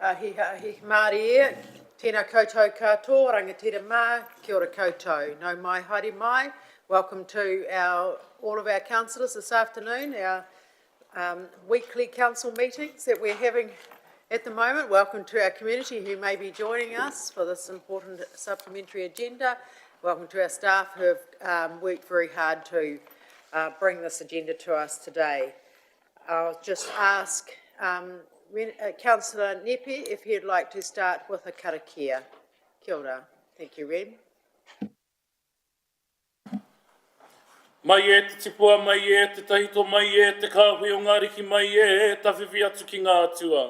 Hi Māori e, tēnā koutou katoa, rangatira mā, kia ora koutou, no mai, haere mai. Welcome to all of our councillors this afternoon, our weekly council meetings that we're having at the moment. Welcome to our community who may be joining us for this important supplementary agenda. Welcome to our staff who have worked very hard to bring this agenda to us today. I'll just ask Councillor Nepe if he'd like to start with a karakia. Kia ora. Thank you, Ren. Mai e te tipua, mai e te tahito, mai e te kāhui o ngāriki, mai e tawhiwhi atu ki ngā atua.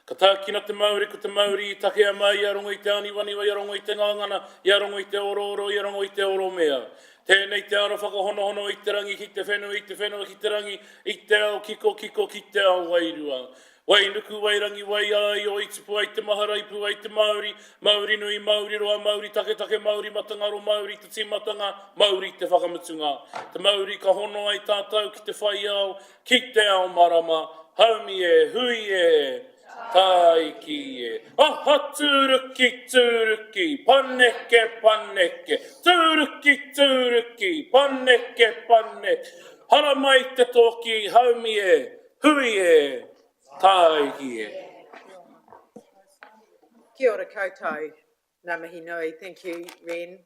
Ka tākina te Māori ko te Māori I takea mai, I arongo I te aniwaniwa, I arongo I te ngangana, I arongo I te oro, I arongo I te oro mea. Tēnei te ara whakahonohono I te rangi, ki te whenua, ki te rangi, I te ao kiko, ki te ao wairua. Wai nuku, wai rangi, wai ai, o I tupu ai te maharaipu, ai te Māori, Māori nui, Māori roa, Māori take, Māori matangaro, Māori te timatanga, Māori te whakamutunga. Te Māori ka hono ai tātou ki te whai ao, ki te ao marama, haumi e, hui e, tai ki e. Aha tūruki, tūruki, paneke, paneke, tūruki, tūruki, paneke, paneke. Hara mai te toki, haumi e, hui e, tai ki e. Kia ora koutou, ngā mihi nui. Thank you, Ren.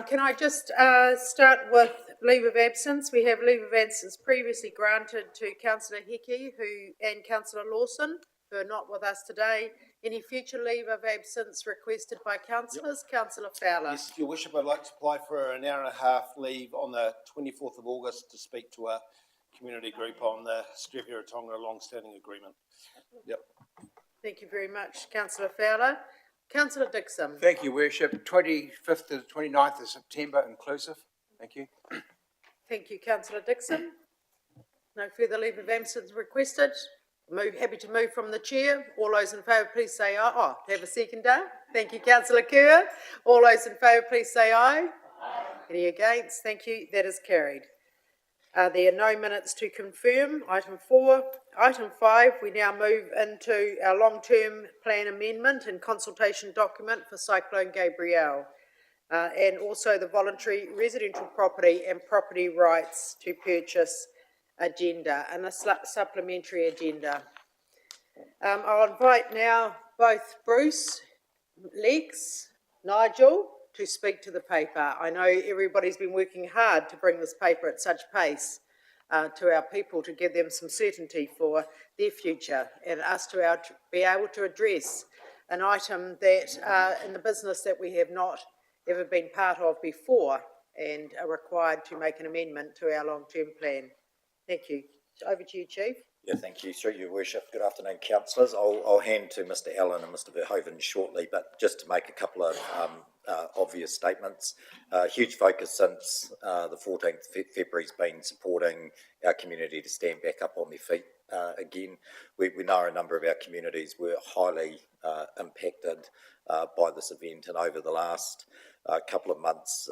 Can I just start with leave of absence? We have leave of absence previously granted to Councillor Hickey and Councillor Lawson, who are not with us today. Any future leave of absence requested by councillors? Yep. Councillor Fowler. Yes, Your Worship, I'd like to apply for an hour and a half leave on the 24th of August to speak to a community group on the Strevia-Tonga long-standing agreement. Yep. Thank you very much, Councillor Fowler. Councillor Dixon. Thank you, Worship. 25th to 29th of September inclusive. Thank you. Thank you, Councillor Dixon. No further leave of absence requested. Happy to move from the chair. All those in favour, please say aye. Oh, have a seconder. Thank you, Councillor Kerr. All those in favour, please say aye. Aye. Any against? Thank you. That is carried. There are no minutes to confirm. Item 4. Item 5, we now move into our long-term plan amendment and consultation document for Cyclone Gabrielle, and also the voluntary residential property and property rights to purchase agenda and a supplementary agenda. I'll invite now both Bruce, Lex, Nigel to speak to the paper. I know everybody's been working hard to bring this paper at such pace to our people to give them some certainty for their future and us to be able to address an item that in the business that we have not ever been part of before and are required to make an amendment to our long-term plan. Thank you. Over to you, Chief. Yeah, thank you, through your worship. Good afternoon, councillors. I'll hand to Mr Allen and Mr Verhoeven shortly, but just to make a couple of obvious statements. Huge focus since the 14th of February has been supporting our community to stand back up on their feet again. We know a number of our communities were highly impacted by this event, and over the last couple of months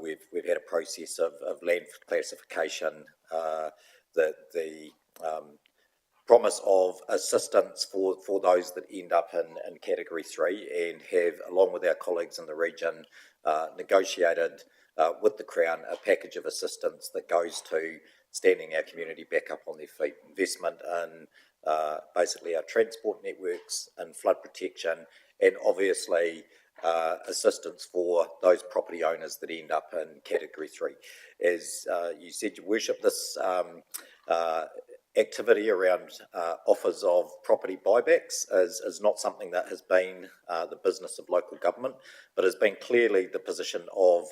we've had a process of land classification, the promise of assistance for those that end up in Category 3, and have, along with our colleagues in the region, negotiated with the Crown a package of assistance that goes to standing our community back up on their feet. Investment in basically our transport networks and flood protection, and obviously assistance for those property owners that end up in Category 3. As you said, Your Worship, this activity around offers of property buybacks is not something that has been the business of local government, but has been clearly the position of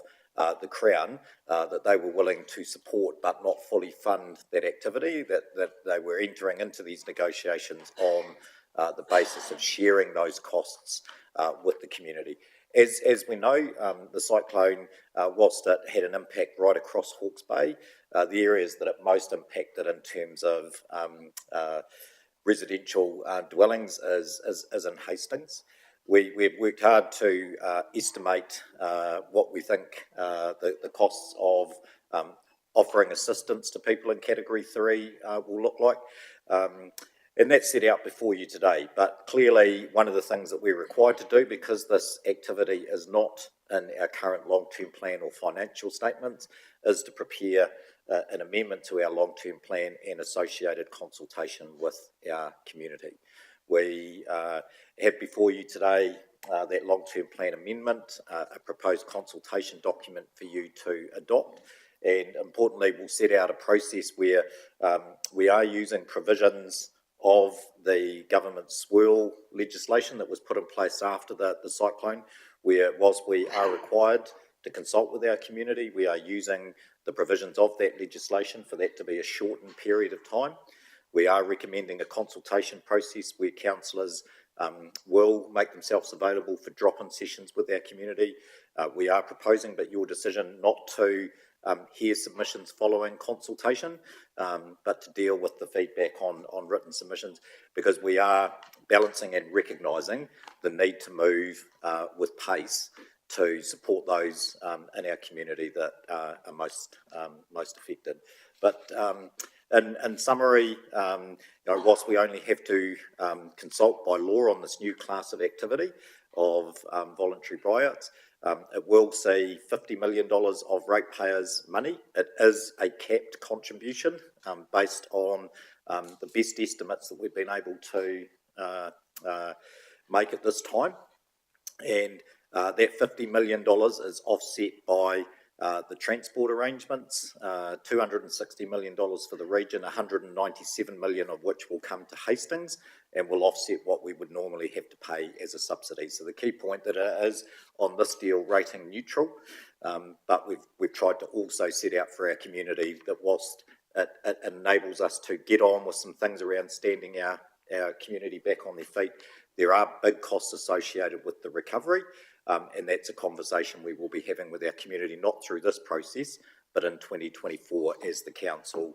the Crown, that they were willing to support but not fully fund that activity, that they were entering into these negotiations on the basis of sharing those costs with the community. As we know, the cyclone, whilst it had an impact right across Hawke's Bay, the areas that it most impacted in terms of residential dwellings is in Hastings. We've worked hard to estimate what we think the costs of offering assistance to people in Category 3 will look like. And that's set out before you today. But clearly, one of the things that we're required to do, because this activity is not in our current long-term plan or financial statements, is to prepare an amendment to our long-term plan and associated consultation with our community. We have before you today that long-term plan amendment, a proposed consultation document for you to adopt. And importantly, we'll set out a process where we are using provisions of the government swirl legislation that was put in place after the cyclone, where whilst we are required to consult with our community, we are using the provisions of that legislation for that to be a shortened period of time. We are recommending a consultation process where councillors will make themselves available for drop-in sessions with our community. We are proposing, but your decision, not to hear submissions following consultation, but to deal with the feedback on written submissions, because we are balancing and recognising the need to move with pace to support those in our community that are most affected. But in summary, whilst we only have to consult by law on this new class of activity of voluntary buyouts, it will see $50 million of ratepayers' money. It is a capped contribution based on the best estimates that we've been able to make at this time. And that $50 million is offset by the transport arrangements, $260 million for the region, $197 million of which will come to Hastings and will offset what we would normally have to pay as a subsidy. So the key point that it is on this deal rating neutral, but we've tried to also set out for our community that whilst it enables us to get on with some things around standing our community back on their feet, there are big costs associated with the recovery. And that's a conversation we will be having with our community, not through this process, but in 2024 as the council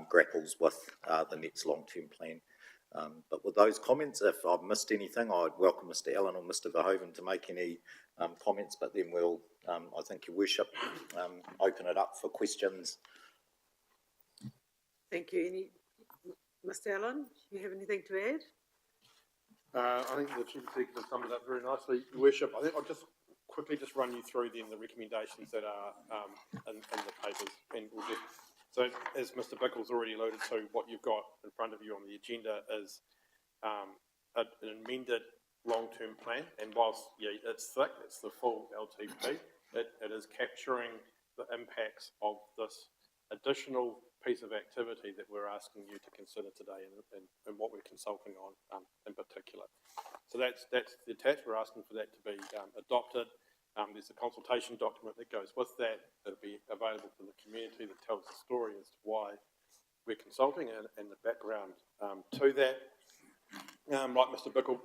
grapples with the next long-term plan. But with those comments, if I've missed anything, I'd welcome Mr. Allen or Mr. Verhoeven to make any comments, but then we'll, I think, Your Worship, open it up for questions. Thank you. Mr. Allen, do you have anything to add? I think the Chief Executive summed it up very nicely, Your Worship. I think I'll just quickly run you through then the recommendations that are in the papers. And we'll just, so as Mr. Bickle's already alluded to, what you've got in front of you on the agenda is an amended long-term plan. And whilst it's thick, it's the full LTP, it is capturing the impacts of this additional piece of activity that we're asking you to consider today and what we're consulting on in particular. So that's the attach. We're asking for that to be adopted. There's a consultation document that goes with that that'll be available for the community that tells the story as to why we're consulting and the background to that. Like Mr. Bickle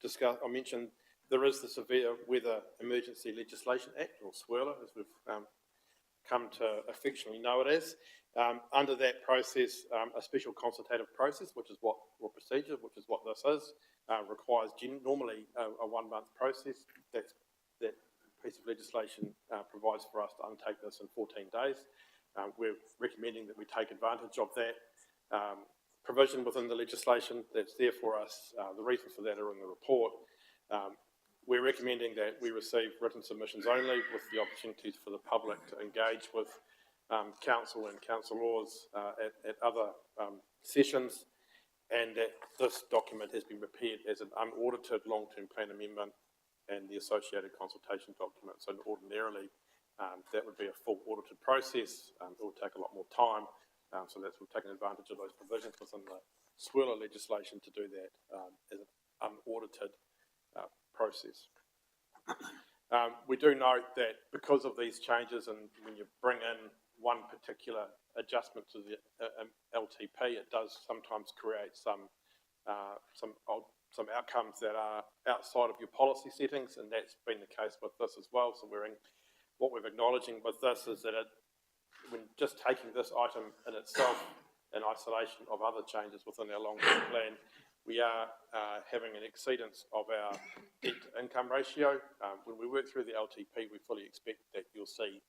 discussed, I mentioned there is the Severe Weather Emergency Legislation Act, or SWERLA, as we've come to affectionately know it as. Under that process, a special consultative process, which is what procedure, which is what this is, requires normally a 1-month process. That piece of legislation provides for us to undertake this in 14 days. We're recommending that we take advantage of that provision within the legislation that's there for us. The reasons for that are in the report. We're recommending that we receive written submissions only, with the opportunities for the public to engage with council and councillors at other sessions, and that this document has been prepared as an unaudited long-term plan amendment and the associated consultation document. So ordinarily, that would be a full audited process. It would take a lot more time, so that's we've taken advantage of those provisions within the SWERLA legislation to do that as an unaudited process. We do note that because of these changes, and when you bring in one particular adjustment to the LTP, it does sometimes create some outcomes that are outside of your policy settings, and that's been the case with this as well. So what we're acknowledging with this is that when just taking this item in itself in isolation of other changes within our long-term plan, we are having an exceedance of our debt-to-income ratio. When we work through the LTP, we fully expect that you'll see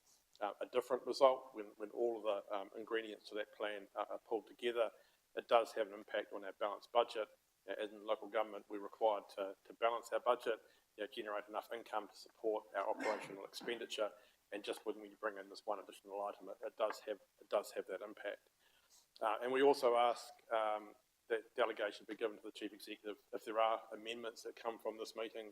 a different result when all of the ingredients to that plan are pulled together, it does have an impact on our balanced budget. As in local government, we're required to balance our budget, generate enough income to support our operational expenditure. And just when you bring in this one additional item, it does have that impact. And we also ask that delegation be given to the Chief Executive if there are amendments that come from this meeting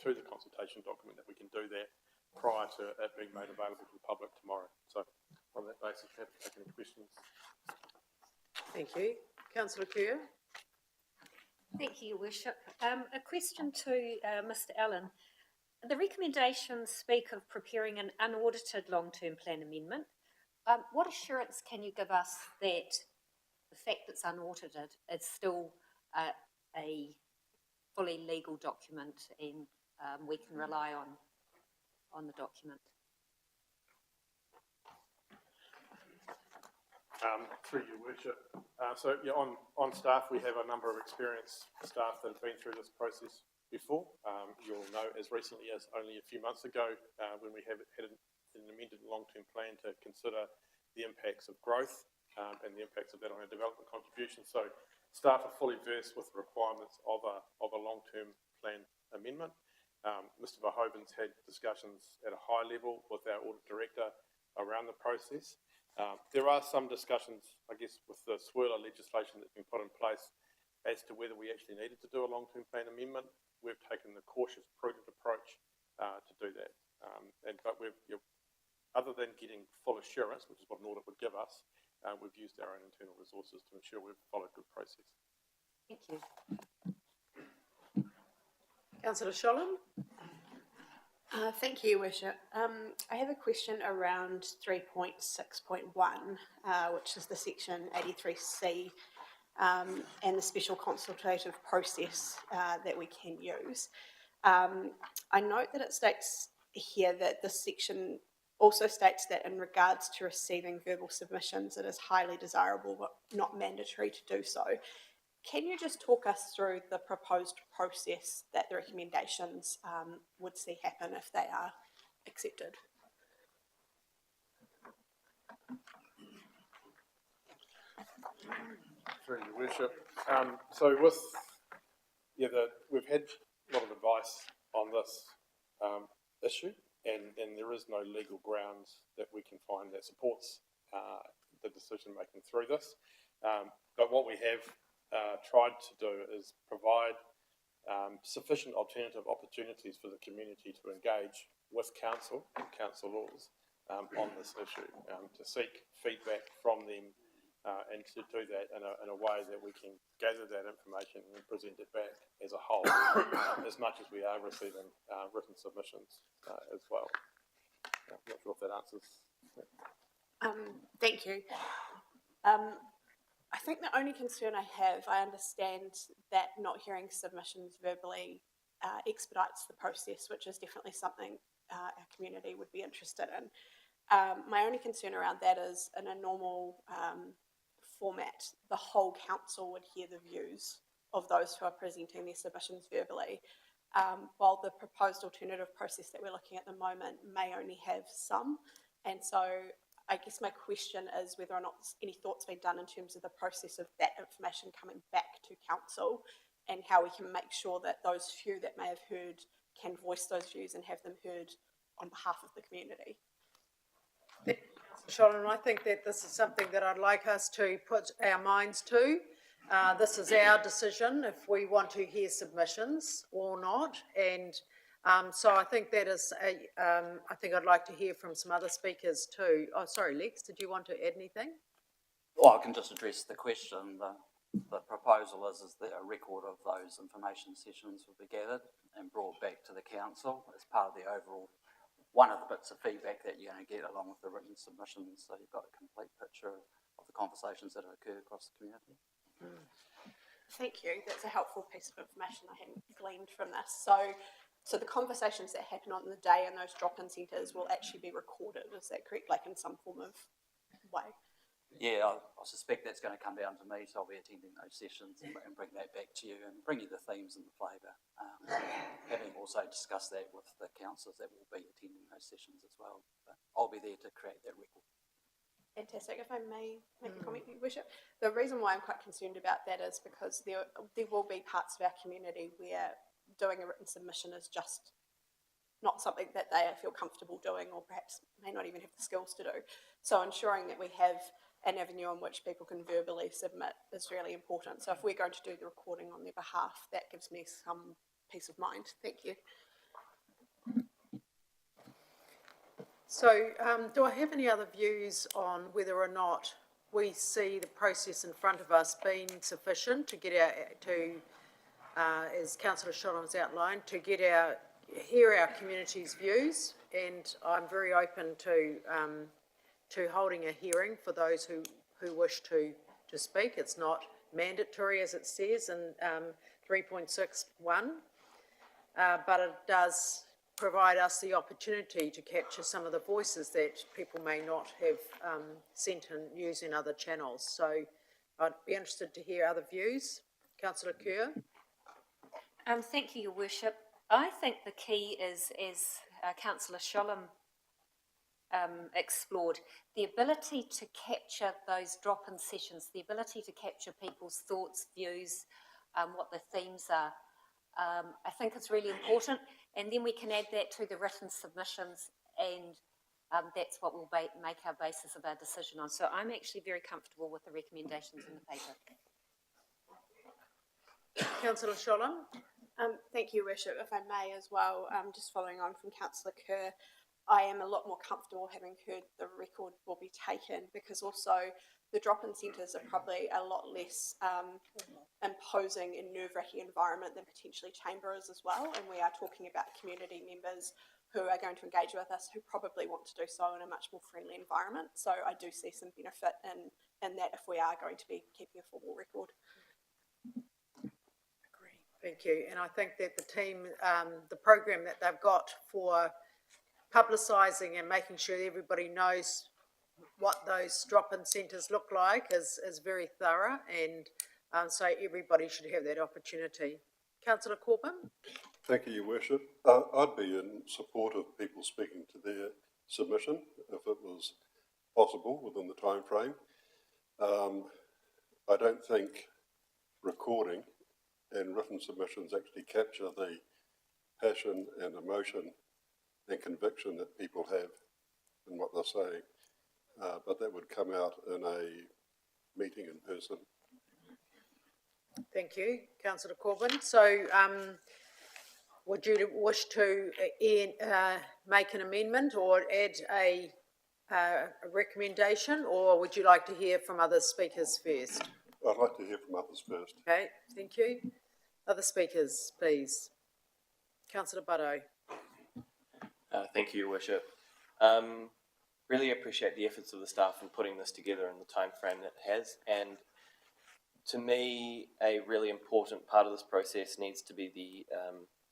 to the consultation document, that we can do that prior to it being made available to the public tomorrow. So on that basis, happy to take any questions. Thank you. Councillor Kerr. Thank you, Your Worship. A question to Mr Allen. The recommendations speak of preparing an unaudited long-term plan amendment. What assurance can you give us that the fact that it's unaudited is still a fully legal document and we can rely on the document? Through Your Worship. On staff, we have a number of experienced staff that have been through this process before. You'll know as recently as only a few months ago, when we had an amended long-term plan to consider the impacts of growth and the impacts of that on our development contributions. So staff are fully versed with the requirements of a long-term plan amendment. Mr Verhoeven's had discussions at a high level with our audit director around the process. There are some discussions, I guess, with the swirler legislation that's been put in place as to whether we actually needed to do a long-term plan amendment. We've taken the cautious, prudent approach to do that. But other than getting full assurance, which is what an audit would give us, we've used our own internal resources to ensure we've followed good process. Thank you. Councillor Sholin. Thank you, Your Worship. I have a question around 3.6.1, which is the section 83C, and the special consultative process that we can use. I note that it states here that this section also states that in regards to receiving verbal submissions, it is highly desirable but not mandatory to do so. Can you just talk us through the proposed process that the recommendations would see happen if they are accepted? Through Your Worship. We've had a lot of advice on this issue, and there is no legal grounds that we can find that supports the decision making through this. But what we have tried to do is provide sufficient alternative opportunities for the community to engage with council and council laws on this issue, to seek feedback from them, and to do that in a way that we can gather that information and present it back as a whole, as much as we are receiving written submissions as well. I'm not sure if that answers. Thank you. I think the only concern I understand that not hearing submissions verbally expedites the process, which is definitely something our community would be interested in. My only concern around that is in a normal format, the whole council would hear the views of those who are presenting their submissions verbally, while the proposed alternative process that we're looking at the moment may only have some. And so I guess my question is whether or not any thoughts been done in terms of the process of that information coming back to council, and how we can make sure that those few that may have heard can voice those views and have them heard on behalf of the community. Sholin, I think that this is something that I'd like us to put our minds to. This is our decision if we want to hear submissions or not, and so I think that is I think I'd like to hear from some other speakers too. Oh, sorry, Lex, did you want to add anything? Well, I can just address the question. The proposal is that a record of those information sessions will be gathered and brought back to the council as part of the overall, one of the bits of feedback that you're going to get along with the written submissions, so you've got a complete picture of the conversations that have occurred across the community. Thank you. That's a helpful piece of information I hadn't gleaned from this. So the conversations that happen on the day in those drop-in centres will actually be recorded, is that correct? Like in some form of way? Yeah, I suspect that's going to come down to me, so I'll be attending those sessions and bring that back to you and bring you the themes and the flavour. Having also discussed that with the councillors that will be attending those sessions as well. But I'll be there to create that record. Fantastic. If I may make a comment, Your Worship, the reason why I'm quite concerned about that is because there will be parts of our community where doing a written submission is just not something that they feel comfortable doing, or perhaps may not even have the skills to do. So ensuring that we have an avenue on which people can verbally submit is really important. So if we're going to do the recording on their behalf, that gives me some peace of mind. Thank you. So, do I have any other views on whether or not we see the process in front of us being sufficient to get as Councillor Sholham's outlined, to hear our community's views? And I'm very open to holding a hearing for those who wish to speak. It's not mandatory, as it says in 3.61, but it does provide us the opportunity to capture some of the voices that people may not have sent in using other channels. So I'd be interested to hear other views. Councillor Kerr? Thank you, Your Worship. I think the key is, as Councillor Sholham explored, the ability to capture those drop-in sessions, the ability to capture people's thoughts, views, what the themes are. I think it's really important, and then we can add that to the written submissions, and that's what will make our basis of our decision on. So I'm actually very comfortable with the recommendations in the paper. Councillor Sholham? Thank you, Worship. If I may as well, just following on from Councillor Kerr, I am a lot more comfortable having heard the record will be taken, because also the drop-in centres are probably a lot less imposing and nerve-wracking environment than potentially Chamber is as well. And we are talking about community members who are going to engage with us who probably want to do so in a much more friendly environment. So I do see some benefit in that if we are going to be keeping a formal record. Thank you. And I think that the team, the program that they've got for publicising and making sure everybody knows what those drop-in centres look like is very thorough, and so everybody should have that opportunity. Councillor Corbyn? Thank you, Your Worship. I'd be in support of people speaking to their submission if it was possible within the time frame. I don't think recording and written submissions actually capture the passion and emotion and conviction that people have in what they're saying, but that would come out in a meeting in person. Thank you, Councillor Corbyn. So would you wish to make an amendment or add a recommendation, or would you like to hear from other speakers first? I'd like to hear from others first. Okay, thank you. Other speakers, please. Councillor Butto. Thank you, Your Worship. Really appreciate the efforts of the staff in putting this together in the time frame that it has, and to me, a really important part of this process needs to be the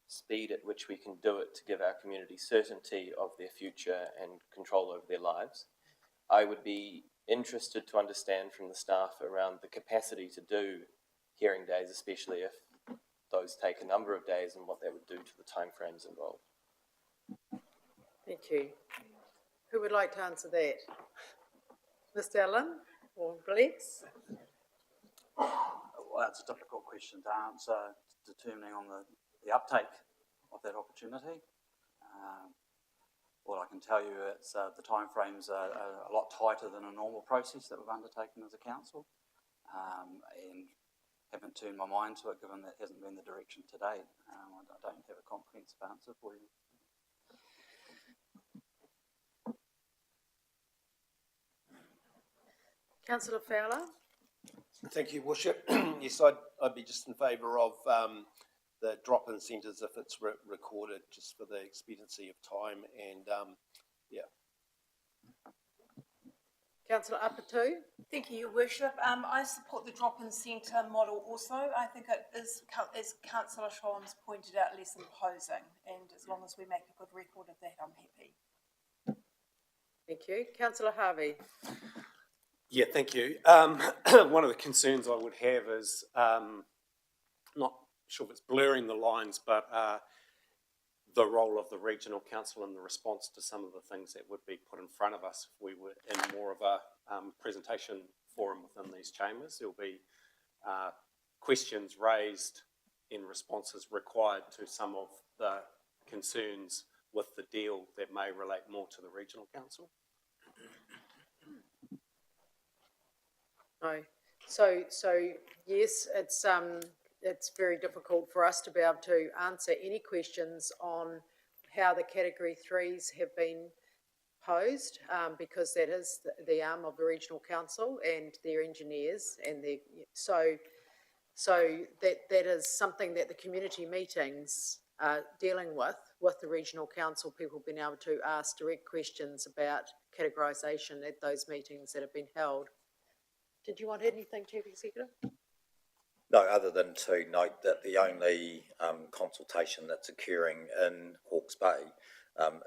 speed at which we can do it to give our community certainty of their future and control over their lives. I would be interested to understand from the staff around the capacity to do hearing days, especially if those take a number of days, and what that would do to the timeframes involved. Thank you. Who would like to answer that? Mr. Allen or Blitz? Well, it's a difficult question to answer, determining on the uptake of that opportunity. All I can tell you is the timeframes are a lot tighter than a normal process that we've undertaken as a council, and haven't turned my mind to it, given that hasn't been the direction to date. I don't have a comprehensive answer for you. Councillor Fowler? Thank you, Worship. Yes, I'd be just in favour of the drop-in centres if it's recorded, just for the expediency of time, and yeah. Councillor Apatu? Thank you, Your Worship. I support the drop-in centre model also. I think it is, as Councillor Sholham's pointed out, less imposing, and as long as we make a good record of that, I'm happy. Thank you. Councillor Harvey? Yeah, thank you. One of the concerns I would have is, not sure if it's blurring the lines, but the role of the regional council in the response to some of the things that would be put in front of us if we were in more of a presentation forum within these chambers. There'll be questions raised in responses required to some of the concerns with the deal that may relate more to the regional council. No. So yes, it's very difficult for us to be able to answer any questions on how the category 3s have been posed, because that is the arm of the regional council and their engineers and their, so that is something that the community meetings are dealing with the regional council, people being able to ask direct questions about categorisation at those meetings that have been held. Did you want anything, Chief Executive? No, other than to note that the only consultation that's occurring in Hawke's Bay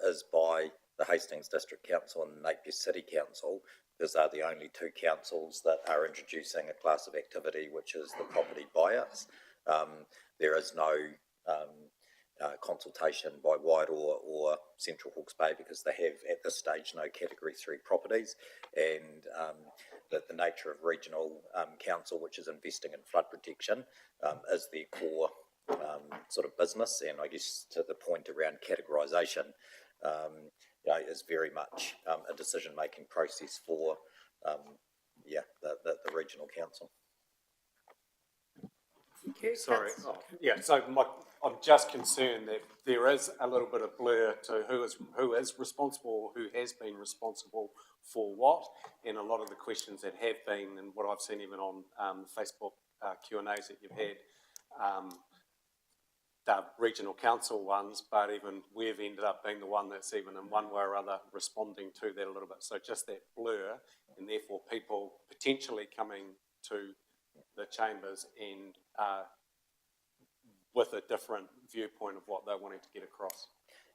is by the Hastings District Council and Napier City Council, because they're the only two councils that are introducing a class of activity which is the property buyouts. There is no consultation by Whitehall or Central Hawke's Bay because they have at this stage no category 3 properties, and that the nature of regional council, which is investing in flood protection, is their core sort of business, and I guess to the point around categorisation, is very much a decision-making process for the regional council. Sorry. I'm just concerned that there is a little bit of blur to who is responsible, who has been responsible for what, and a lot of the questions that have been, and what I've seen even on Facebook Q&As that you've had, the regional council ones, but even we've ended up being the one that's even in one way or other responding to that a little bit. So just that blur, and therefore people potentially coming to the chambers and with a different viewpoint of what they're wanting to get across.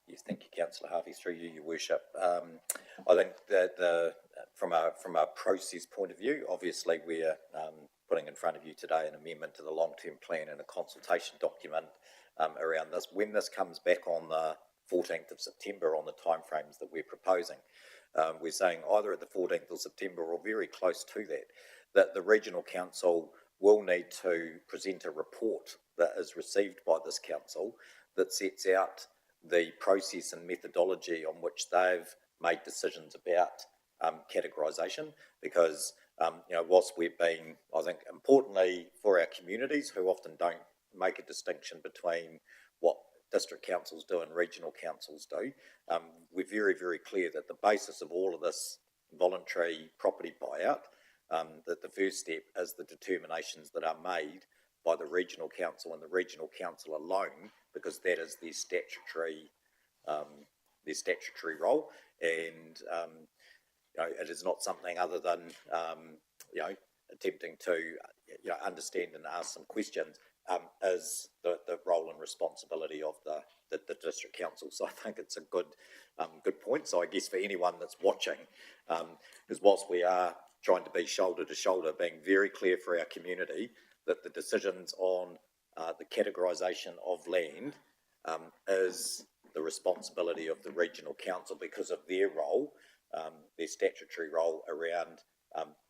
Yes, thank you, Councillor Harvey, through you, Your Worship. I think that from a process point of view, obviously we're putting in front of you today an amendment to the long-term plan and a consultation document around this. When this comes back on the 14th of September on the timeframes that we're proposing, we're saying either at the 14th of September or very close to that the regional council will need to present a report that is received by this council that sets out the process and methodology on which they've made decisions about categorisation, because whilst we've been, I think importantly for our communities who often don't make a distinction between what district councils do and regional councils do, we're very, very clear that the basis of all of this voluntary property buyout, that the first step is the determinations that are made by the regional council and the regional council alone, because that is their statutory role, and it is not something other than attempting to understand and ask some questions, is the role and responsibility of the district council. So I think it's a good point. So I guess for anyone that's watching, because whilst we are trying to be shoulder to shoulder, being very clear for our community that the decisions on the categorisation of land is the responsibility of the regional council because of their role, their statutory role around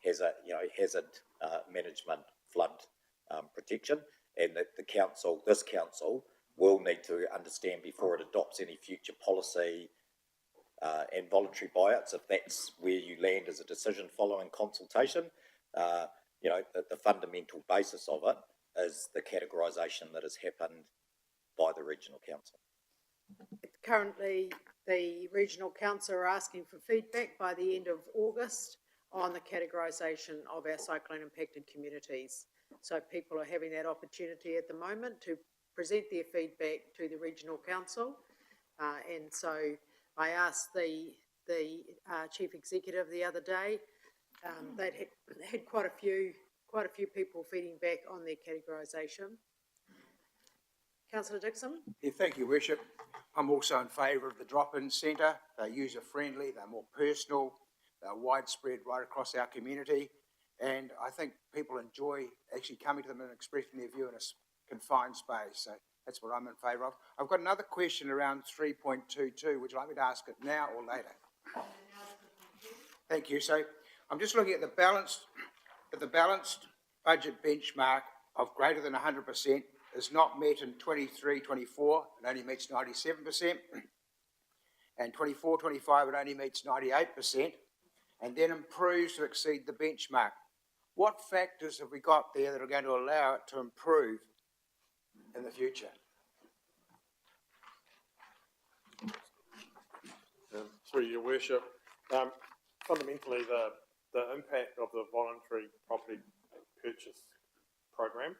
hazard management, flood protection, and that this council will need to understand before it adopts any future policy and voluntary buyouts, if that's where you land as a decision following consultation, the fundamental basis of it is the categorisation that has happened by the regional council. Currently, the regional council are asking for feedback by the end of August on the categorisation of our cyclone impacted communities. So people are having that opportunity at the moment to present their feedback to the regional council, and so I asked the chief executive the other day. They'd had quite a few people feeding back on their categorisation. Councillor Dixon. Yeah, thank you, Worship. I'm also in favour of the drop-in centre. They're user-friendly, they're more personal, they're widespread right across our community, and I think people enjoy actually coming to them and expressing their view in a confined space. So That's what I'm in favour of. I've got another question around 3.22. Would you like me to ask it now or later? Thank you. So I'm just looking at the balanced budget benchmark of greater than 100% is not met in 23-24. It only meets 97%. And 24-25, it only meets 98%, and then improves to exceed the benchmark. What factors have we got there that are going to allow it to improve in the future? Through your worship, fundamentally the impact of the voluntary property purchase program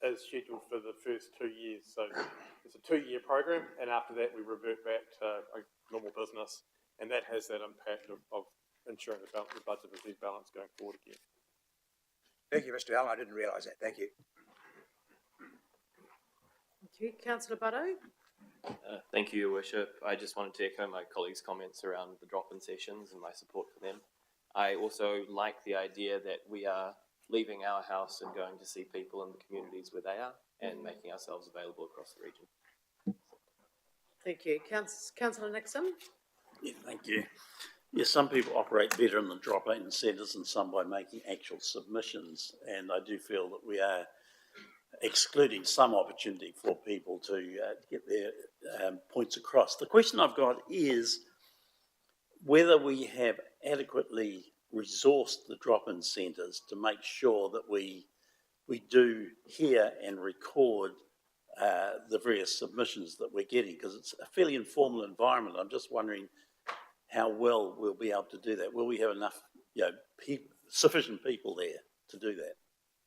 is scheduled for the first 2 years. So it's a 2-year program, and after that we revert back to a normal business, and that has that impact of ensuring the budget is balanced going forward again. Thank you, Mr. Allen. I didn't realise that. Thank you. Thank you. Councillor Butto? Thank you, Your Worship. I just wanted to echo my colleagues' comments around the drop-in sessions and my support for them. I also like the idea that we are leaving our house and going to see people in the communities where they are and making ourselves available across the region. Thank you. Councillor Nixon? Yeah, thank you. Yeah, some people operate better in the drop-in centres and some by making actual submissions, and I do feel that we are excluding some opportunity for people to get their points across. The question I've got is whether we have adequately resourced the drop-in centres to make sure that we do hear and record the various submissions that we're getting, because it's a fairly informal environment. I'm just wondering how well we'll be able to do that. Will we have enough, sufficient people there to do that?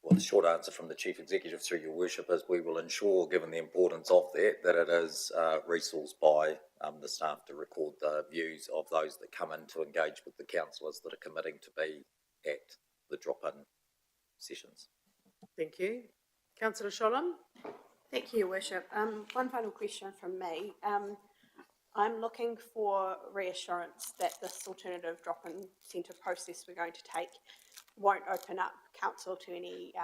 Well, the short answer from the Chief Executive, through your worship, is we will ensure, given the importance of that it is resourced by the staff to record the views of those that come in to engage with the councillors that are committing to be at the drop-in sessions. Thank you. Councillor Sholem? Thank you, Your Worship. One final question from me. I'm looking for reassurance that this alternative drop-in centre process we're going to take won't open up council to any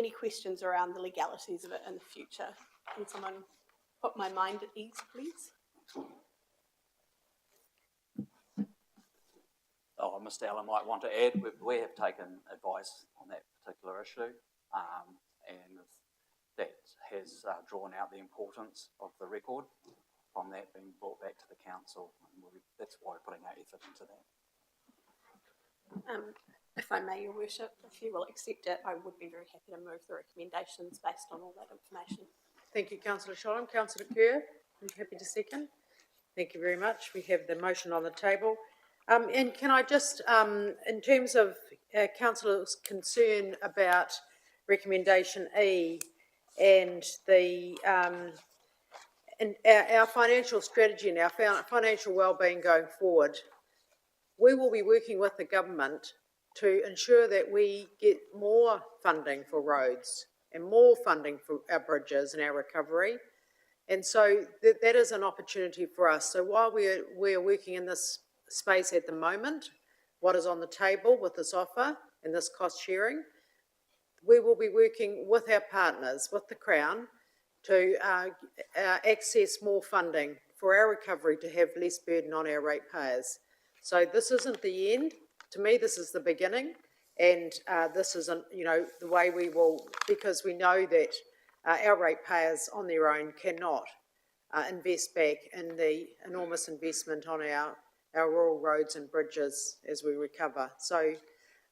questions around the legalities of it in the future. Can someone put my mind at ease, please? Oh, Mr. Allen might want to add, we have taken advice on that particular issue, and that has drawn out the importance of the record from that being brought back to the council, and that's why we're putting our effort into that. If I may, Your Worship, if you will accept it, I would be very happy to move the recommendations based on all that information. Thank you, Councillor Sholem. Councillor Kerr, are you happy to second? Thank you very much. We have the motion on the table. And can I just, in terms of councillors' concern about recommendation E and the and our financial strategy and our financial wellbeing going forward, we will be working with the government to ensure that we get more funding for roads and more funding for our bridges and our recovery. And so that is an opportunity for us. So while we're working in this space at the moment, what is on the table with this offer and this cost sharing, we will be working with our partners, with the Crown, to access more funding for our recovery, to have less burden on our ratepayers. So this isn't the end. To me, this is the beginning, and this isn't, the way we will, because we know that our ratepayers on their own cannot invest back in the enormous investment on our rural roads and bridges as we recover. So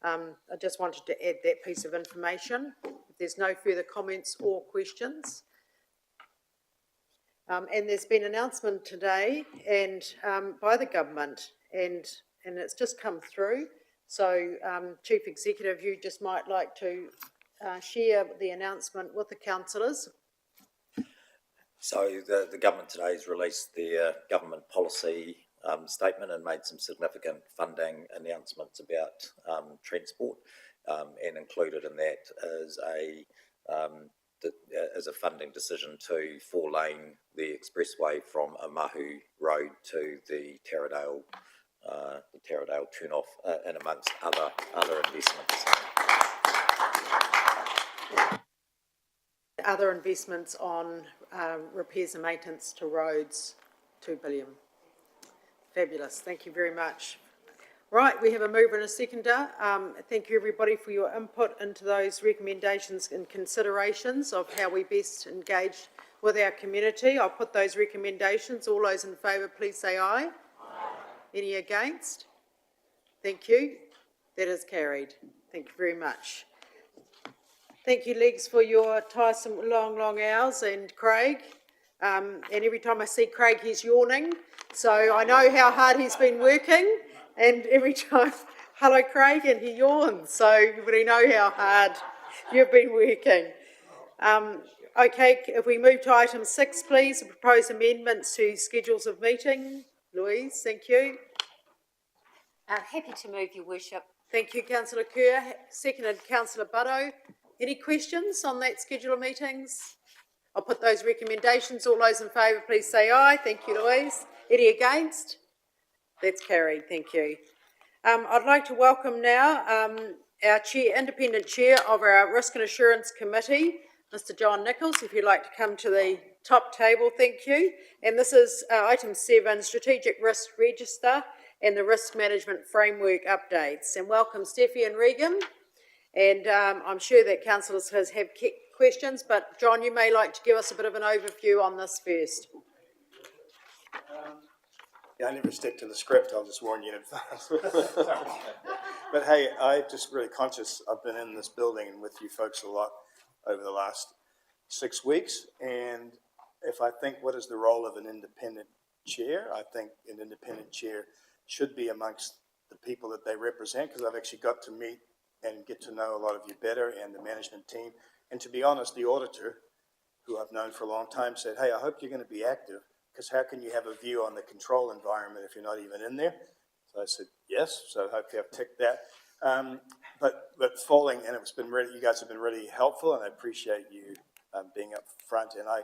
I just wanted to add that piece of information. If there's no further comments or questions. And there's been an announcement today and by the government, and it's just come through. So, Chief Executive, you just might like to share the announcement with the councillors. So the government today has released their government policy statement and made some significant funding announcements about transport, and included in that is a funding decision to 4-lane the expressway from Omahu Road to the Taradale turn-off, and amongst other investments. other investments on repairs and maintenance to roads, 2 billion. Fabulous, thank you very much. Right, we have a mover and a seconder. Thank you everybody for your input into those recommendations and considerations of how we best engage with our community. I'll put those recommendations. All those in favour, please say aye. Aye. Any against? Thank you. That is carried. Thank you very much. Thank you, Legs, for your tiresome long hours, and Craig. And every time I see Craig, he's yawning. So I know how hard he's been working. And every time, hello, Craig, and he yawns. So you really know how hard you've been working. Okay, if we move to item 6, please, the proposed amendments to schedules of meeting. Louise, thank you. Happy to move, Your Worship. Thank you, Councillor Kerr. Seconded, Councillor Butto. Any questions on that schedule of meetings? I'll put those recommendations. All those in favour, please say aye. Thank you, Louise. Any against? That's carried. Thank you. I'd like to welcome now our independent chair of our Risk and Assurance Committee, Mr. John Nichols, if you'd like to come to the top table, thank you. And this is item 7, Strategic Risk Register and the Risk Management Framework Updates. And welcome Steffi and Regan. And I'm sure that councillors have questions, but John, you may like to give us a bit of an overview on this first. Yeah, I never stick to the script, I'll just warn you in advance. But hey, I'm just really conscious, I've been in this building and with you folks a lot over the last 6 weeks, and if I think what is the role of an independent chair, I think an independent chair should be amongst the people that they represent, because I've actually got to meet and get to know a lot of you better and the management team. And to be honest, the auditor, who I've known for a long time, said, hey, I hope you're going to be active, because how can you have a view on the control environment if you're not even in there? So I said, yes, so hopefully I've ticked that. But falling, and it's been really, you guys have been really helpful, and I appreciate you being up front, and I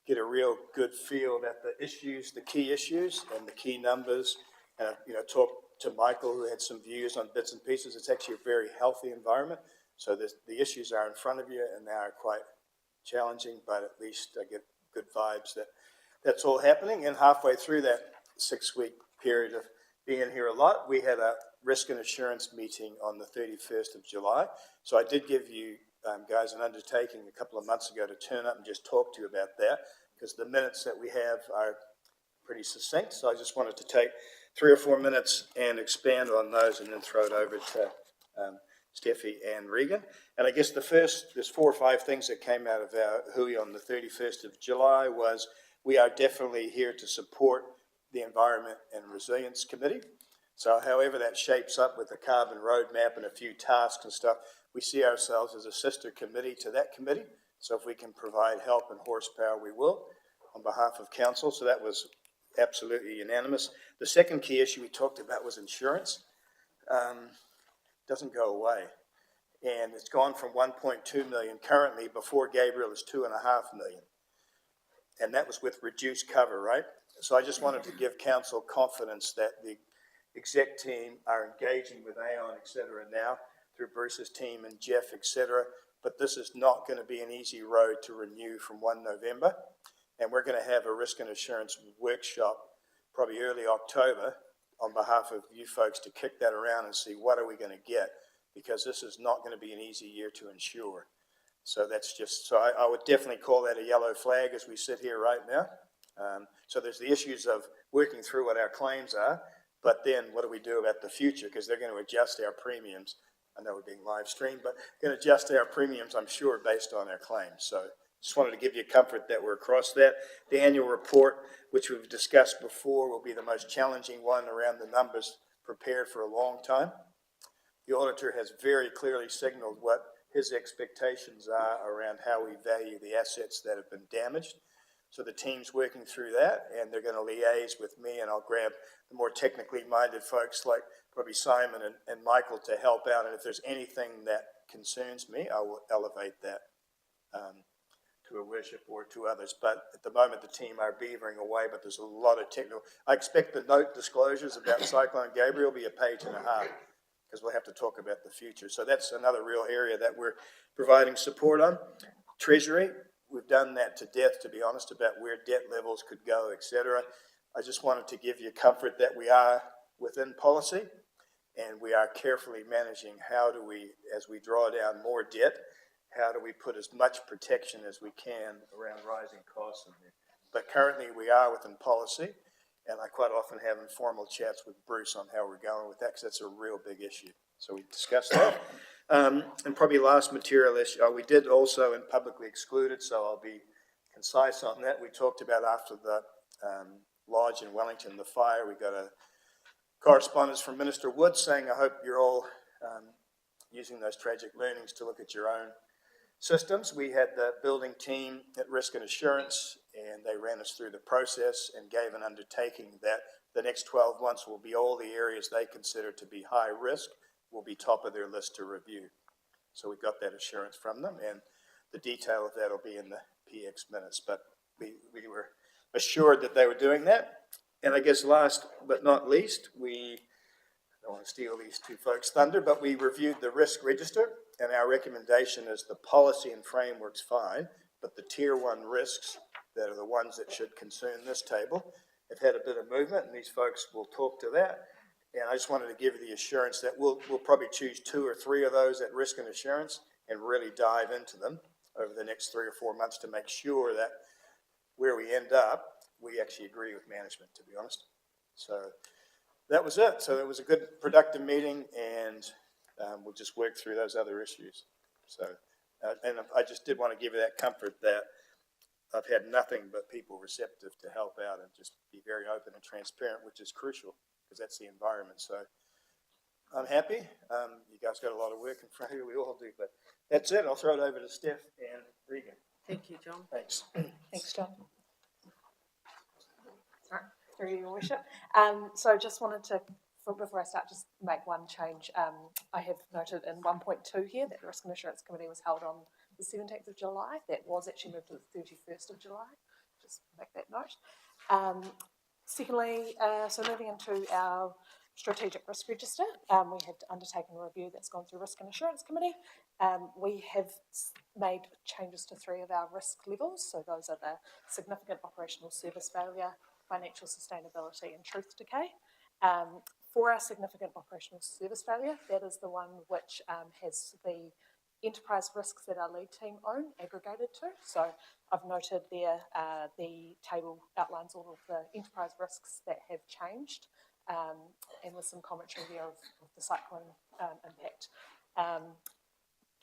get a real good feel that the issues, the key issues and the key numbers, and talked to Michael, who had some views on bits and pieces. It's actually a very healthy environment. So the issues are in front of you, and they are quite challenging, but at least I get good vibes that that's all happening. And halfway through that 6-week period of being here a lot, we had a risk and assurance meeting on the 31st of July. So I did give you guys an undertaking a couple of months ago to turn up and just talk to you about that, because the minutes that we have are pretty succinct. So I just wanted to take 3 or 4 minutes and expand on those, and then throw it over to Steffi and Regan. And I guess there's 4 or 5 things that came out of our hui on the 31st of July was we are definitely here to support the Environment and Resilience Committee. So however that shapes up with the carbon roadmap and a few tasks and stuff, we see ourselves as a sister committee to that committee. So if we can provide help and horsepower, we will on behalf of council. So that was absolutely unanimous. The second key issue we talked about was insurance. Doesn't go away. And it's gone from 1.2 million currently, before Gabriel is 2.5 million. And that was with reduced cover, right? So I just wanted to give council confidence that the exec team are engaging with Aon, et cetera, now through Bruce's team and Jeff, et cetera. But this is not going to be an easy road to renew from 1 November. And we're going to have a risk and assurance workshop probably early October on behalf of you folks to kick that around and see what are we going to get, because this is not going to be an easy year to insure. So that's just, so I would definitely call that a yellow flag as we sit here right now. So there's the issues of working through what our claims are, but then what do we do about the future? Because they're going to adjust our premiums. I know we're being live streamed, but going to adjust our premiums, I'm sure, based on our claims. So just wanted to give you comfort that we're across that. The annual report, which we've discussed before, will be the most challenging one around the numbers prepared for a long time. The auditor has very clearly signaled what his expectations are around how we value the assets that have been damaged. So the team's working through that, and they're going to liaise with me, and I'll grab the more technically minded folks like probably Simon and Michael to help out. And if there's anything that concerns me, I will elevate that to a worship or to others. But at the moment, the team are beavering away, but there's a lot of technical. I expect the note disclosures about Cyclone Gabriel will be 1.5 pages, because we'll have to talk about the future. So that's another real area that we're providing support on. Treasury, we've done that to death, to be honest, about where debt levels could go, et cetera. I just wanted to give you comfort that we are within policy and we are carefully managing how do we, as we draw down more debt, how do we put as much protection as we can around rising costs. But currently we are within policy, and I quite often have informal chats with Bruce on how we're going with that, because that's a real big issue. So we discussed that. And probably last material issue, we did also in publicly excluded, so I'll be concise on that. We talked about after the lodge in Wellington, the fire, we got a correspondence from Minister Wood saying, I hope you're all using those tragic learnings to look at your own systems. We had the building team at Risk and Assurance, and they ran us through the process and gave an undertaking that the next 12 months will be all the areas they consider to be high risk will be top of their list to review. So we got that assurance from them, and the detail of that will be in the PX minutes, but we were assured that they were doing that. And I guess last but not least, I don't want to steal these two folks' thunder, but we reviewed the risk register, and our recommendation is the policy and framework's fine, but the tier 1 risks that are the ones that should concern this table have had a bit of movement, and these folks will talk to that. And I just wanted to give you the assurance that we'll probably choose 2 or 3 of those at Risk and Assurance and really dive into them over the next 3 or 4 months to make sure that where we end up, we actually agree with management, to be honest. So that was it. So it was a good, productive meeting, and we'll just work through those other issues. So, and I just did want to give you that comfort that I've had nothing but people receptive to help out and just be very open and transparent, which is crucial because that's the environment. So I'm happy. You guys got a lot of work in front of you. We all do, but that's it. I'll throw it over to Steph and Regan. Thank you, John. Thanks. Thanks, John. Sorry, through your worship. So just wanted to, before I start, just make one change. I have noted in 1.2 here that the Risk and Assurance Committee was held on the 17th of July. That was actually moved to the 31st of July. Just make that note. Secondly, so moving into our strategic risk register, we had undertaken a review that's gone through Risk and Assurance Committee. We have made changes to 3 of our risk levels. So those are the significant operational service failure, financial sustainability and truth decay. For our significant operational service failure, that is the one which has the enterprise risks that our lead team own aggregated to. So I've noted there the table outlines all of the enterprise risks that have changed, and with some commentary there of the cyclone impact.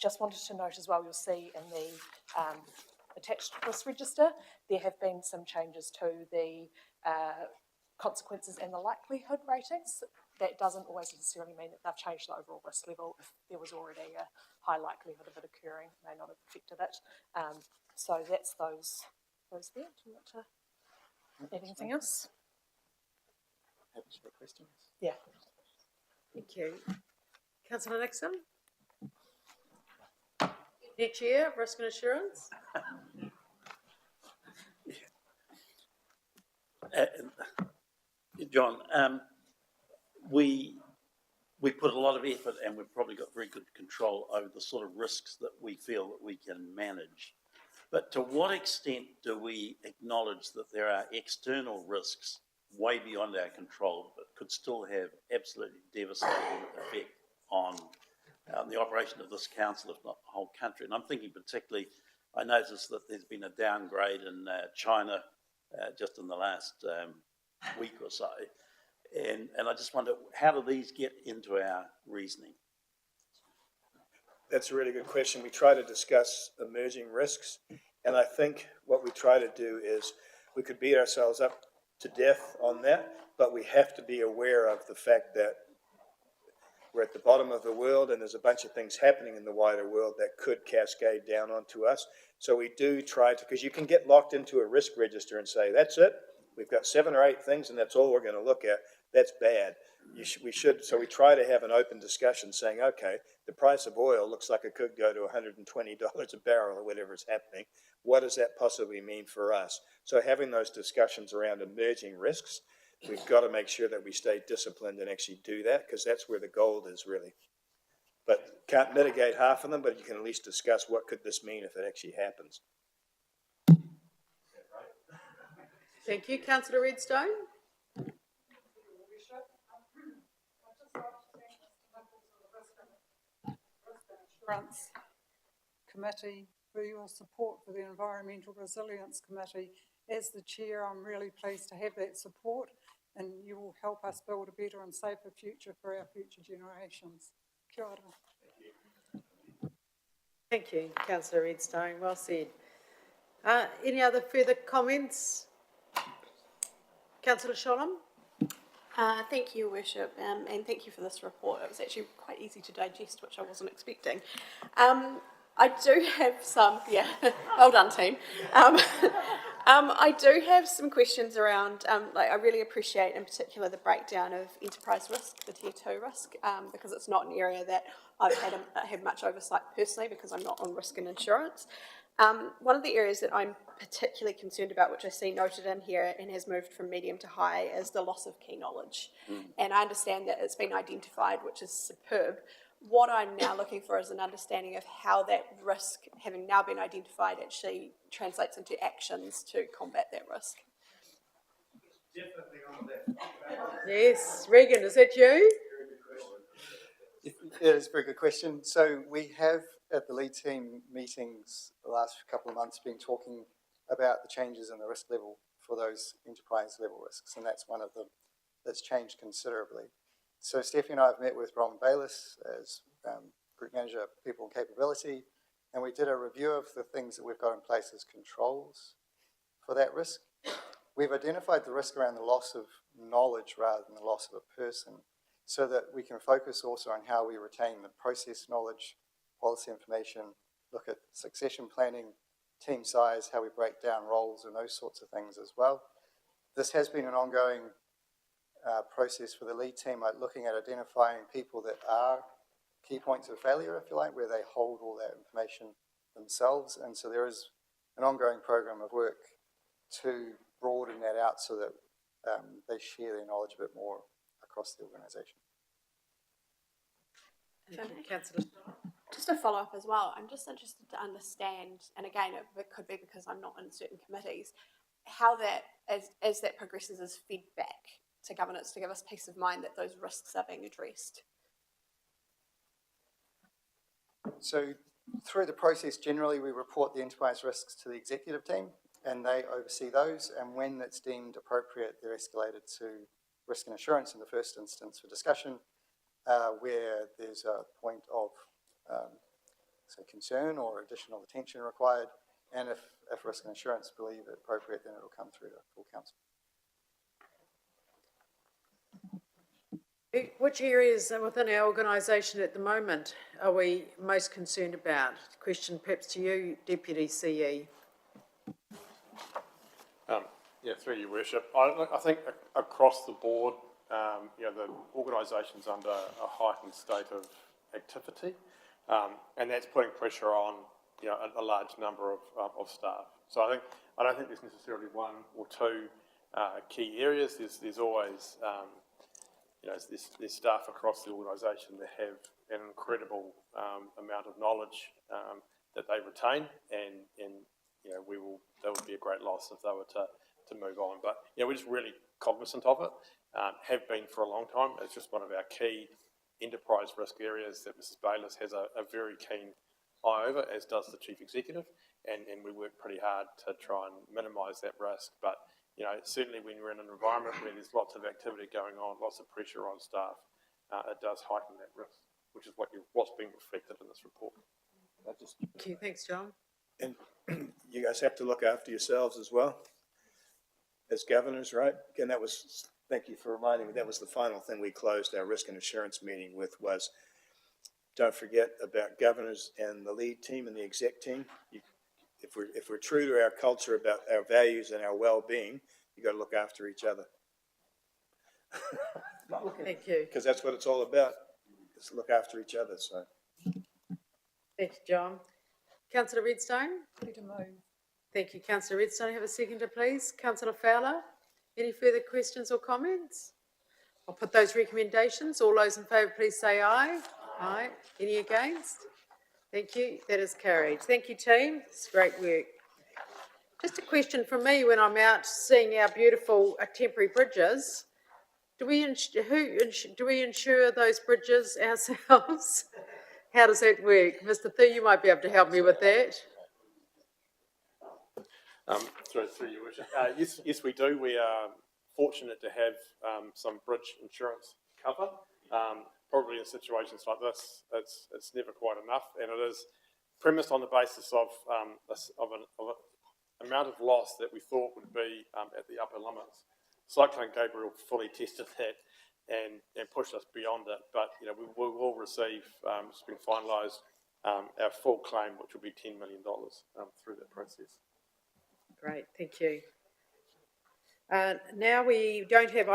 Just wanted to note as well, you'll see in the attached risk register, there have been some changes to the consequences and the likelihood ratings. That doesn't always necessarily mean that they've changed the overall risk level. If there was already a high likelihood of it occurring, it may not have affected it. So that's those there. Do you want to add anything else? Happy for questions. Yeah. Thank you. Councillor Nixon? New Chair, Risk and Assurance. John, we put a lot of effort and we've probably got very good control over the sort of risks that we feel that we can manage. But to what extent do we acknowledge that there are external risks way beyond our control but could still have absolutely devastating effect on the operation of this council, if not the whole country? And I'm thinking particularly, I noticed that there's been a downgrade in China just in the last week or so. And I just wonder, how do these get into our reasoning? That's a really good question. We try to discuss emerging risks, and I think what we try to do is we could beat ourselves up to death on that, but we have to be aware of the fact that we're at the bottom of the world and there's a bunch of things happening in the wider world that could cascade down onto us. So we do try to, because you can get locked into a risk register and say, that's it, we've got 7 or 8 things and that's all we're going to look at. That's bad. So we try to have an open discussion saying, okay, the price of oil looks like it could go to $120 a barrel or whatever is happening. What does that possibly mean for us? So having those discussions around emerging risks, we've got to make sure that we stay disciplined and actually do that, because that's where the gold is really. But can't mitigate half of them, but you can at least discuss what could this mean if it actually happens. Thank you. Councillor Redstone. Insurance Committee for your support for the Environmental Resilience Committee. As the chair, I'm really pleased to have that support, and you will help us build a better and safer future for our future generations. Kia ora. Thank you, Councillor Redstone. Well said. Any other further comments? Councillor Sholem? Thank you, Your Worship, and thank you for this report. It was actually quite easy to digest, which I wasn't expecting. I do have some, yeah, well done, team. I do have some questions around, I really appreciate in particular the breakdown of enterprise risk, the tier 2 risk, because it's not an area that I've had much oversight personally because I'm not on risk and insurance. One of the areas that I'm particularly concerned about, which I see noted in here and has moved from medium to high, is the loss of key knowledge. And I understand that it's been identified, which is superb. What I'm now looking for is an understanding of how that risk, having now been identified, actually translates into actions to combat that risk. Yes. Regan, is that you? It is a very good question. So we have at the lead team meetings the last couple of months been talking about the changes in the risk level for those enterprise level risks, and that's one of them that's changed considerably. So Stephanie and I have met with Ron Bayliss as Group Manager of People and Capability, and we did a review of the things that we've got in place as controls for that risk. We've identified the risk around the loss of knowledge rather than the loss of a person, so that we can focus also on how we retain the process knowledge, policy information, look at succession planning, team size, how we break down roles and those sorts of things as well. This has been an ongoing process for the lead team, like looking at identifying people that are key points of failure, if you like, where they hold all that information themselves. And so there is an ongoing program of work to broaden that out so that they share their knowledge a bit more across the organisation. Thank you, Councillor. Just a follow-up as well, I'm just interested to understand, and again, it could be because I'm not in certain committees, how that, as that progresses, is fed back to governance to give us peace of mind that those risks are being addressed. So through the process, generally we report the enterprise risks to the executive team, and they oversee those, and when it's deemed appropriate, they're escalated to risk and assurance in the first instance for discussion, where there's a point of say concern or additional attention required, and if risk and assurance believe it appropriate, then it'll come through to full council. Which areas within our organisation at the moment are we most concerned about? Question perhaps to you, Deputy CE. Yeah, through your worship. I think across the board, the organisation's under a heightened state of activity, and that's putting pressure on a large number of staff. So I don't think there's necessarily one or two key areas. There's always there's staff across the organisation that have an incredible amount of knowledge that they retain, and that would be a great loss if they were to move on. But we're just really cognizant of it, have been for a long time. It's just one of our key enterprise risk areas that Mrs. Bayliss has a very keen eye over, as does the Chief Executive, and we work pretty hard to try and minimise that risk. But certainly when you're in an environment where there's lots of activity going on, lots of pressure on staff, it does heighten that risk, which is what's being reflected in this report. Thank you. Thanks, John. And you guys have to look after yourselves as well as governors, right? And that was, thank you for reminding me, that was the final thing we closed our risk and assurance meeting with, was don't forget about governors and the lead team and the exec team. If we're true to our culture about our values and our well-being, you got to look after each other. Thank you. Because that's what it's all about, is look after each other. So. Thank you, John. Councillor Redstone? Happy to move. Thank you, Councillor Redstone. Have a seconder, please. Councillor Fowler, any further questions or comments? I'll put those recommendations. All those in favour, please say aye. Aye. Any against? Thank you. That is carried. Thank you, team. It's great work. Just a question from me when I'm out seeing our beautiful temporary bridges. Do we insure those bridges ourselves? How does that work? Mr. Thu, you might be able to help me with that. Through your worship. Yes, we do. We are fortunate to have some bridge insurance cover. Probably in situations like this, it's never quite enough, and it is premised on the basis of an amount of loss that we thought would be at the upper limits. Cyclone Gabriel fully tested that and pushed us beyond it. But we will receive, it's been finalised, our full claim, which will be $10 million through that process. Great, thank you. Now we don't have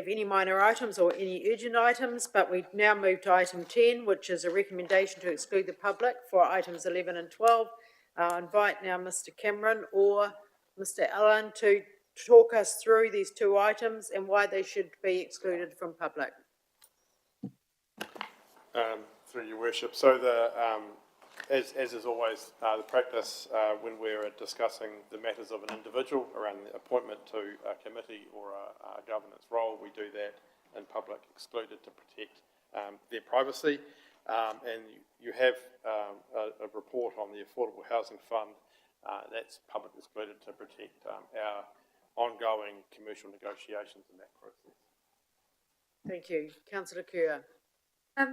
any minor items or any urgent items, but we now move to item 10, which is a recommendation to exclude the public for items 11 and 12. I invite now Mr. Cameron or Mr. Allen to talk us through these two items and why they should be excluded from public. Through your worship. So as is always the practice when we're discussing the matters of an individual around the appointment to a committee or a governance role, we do that in public, excluded to protect their privacy. And you have a report on the Affordable Housing Fund that's public excluded to protect our ongoing commercial negotiations in that process. Thank you. Councillor Kerr.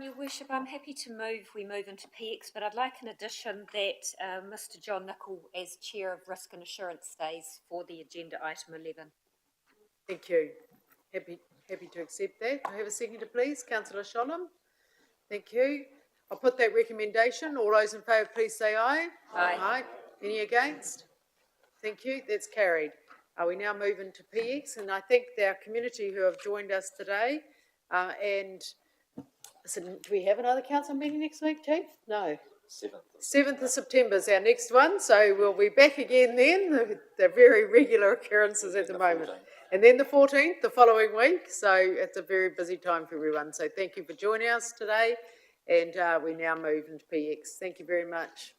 Your Worship, I'm happy to we move into PX, but I'd like an addition that Mr. John Nicol, as Chair of Risk and Assurance, stays for the agenda item 11. Thank you. Happy to accept that. I have a seconder, please. Councillor Sholem. Thank you. I'll put that recommendation. All those in favour, please say aye. Aye. Aye. Any against? Thank you. That's carried. We now move into PX, and I thank our community who have joined us today. And so do we have another council meeting next week, Chief? No. 7th of September is our next one, so we'll be back again then. They're very regular occurrences at the moment. And then the 14th, the following week, so it's a very busy time for everyone. So thank you for joining us today, and we now move into PX. Thank you very much.